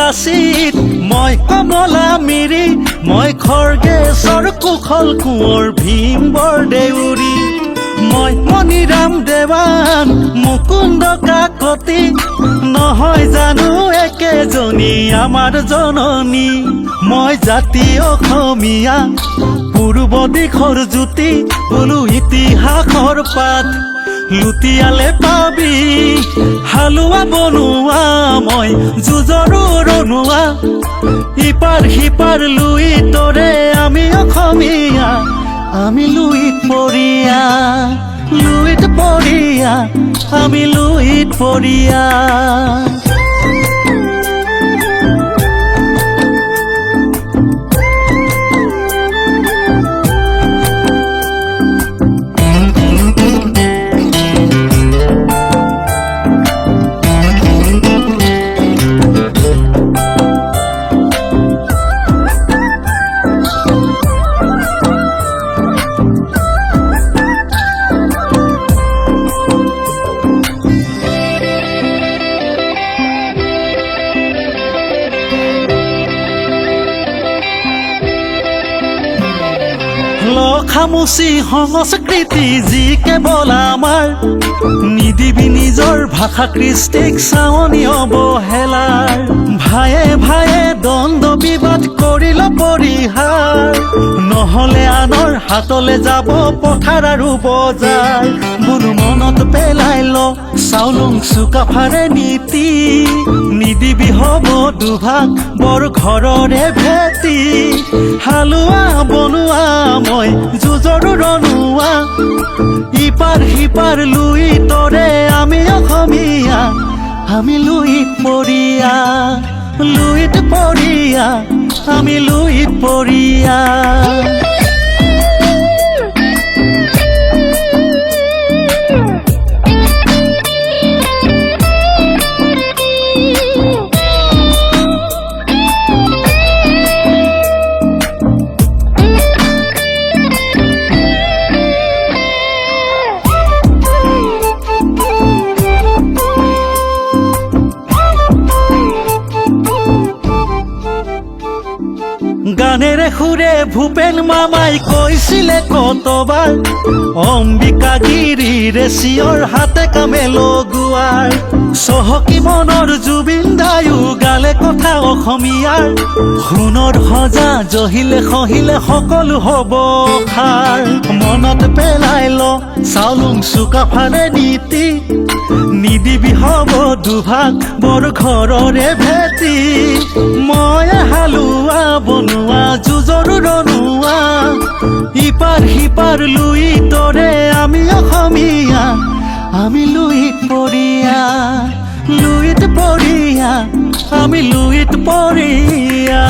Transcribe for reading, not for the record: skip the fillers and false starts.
লাচিত মই কমলা মিৰি মই খৰ্গেশ্বৰ কুশল কোঁৱৰ ভীম বৰদেউৰী মই মণিৰাম দেৱান মুকুন্দ কাকতি নহয় জানো একেজনী আমাৰ জননী মই জাতি অসমীয়া পূৰ্ব দিশৰ জ্যোতি বোলো ইতিহাসৰ পাত লুটিয়ালে পাবি হালোৱা বনোৱা মই যুঁজৰো ৰণুৱা ইপাৰ সিপাৰ লুই তৰে আমি অসমীয়া আমি লুইত পৰিয়া আমি লুইত পৰিয়া খামুচি সংস্কৃতি যি কেৱল আমাৰ নিদিবি নিজৰ ভাষা কৃষ্টিক চাৱনি অৱহেলাৰ ভায়ে ভায়ে দ্বন্দ্ব বিবাদ কৰিল পৰিহাৰ নহলে আনৰ হাতলে যাব পথাৰ আৰু বজাৰ বোলো মনত পেলাই ল চাউলুং চুকাফাৰে নীতি নিদিবি হ'ব দুভাগ বৰ ঘৰৰে ভেটি হালোৱা বনোৱা মই যুঁজৰো ৰণুৱা ইপাৰ সিপাৰ লুই তৰে আমি অসমীয়া আমি লুইত পৰিয়া আমি লুইত পৰিয়া গানেৰে সুৰে ভূপেন মামাই কৈছিলে কতবাৰ অম্বিকা গিৰিৰে চিঞৰ হাতে কামে লগোৱাৰ চহকী মনৰ জুবিন দায়ো গালে কথা অসমীয়াৰ সোণৰ সজা জহিলে খহিলে সকলো হ'ব খাৰ মনত পেলাই ল চাউলুং চুকাফাৰে নীতি নিদিবি হ'ব দুভাগ বৰ ঘৰৰে ভেটি মই হালোৱা বনোৱা যুঁজৰো ৰণুৱা ইপাৰ সিপাৰ লুই তৰে আমি অসমীয়া আমি লুইত পৰিয়া আমি লুইত পৰিয়া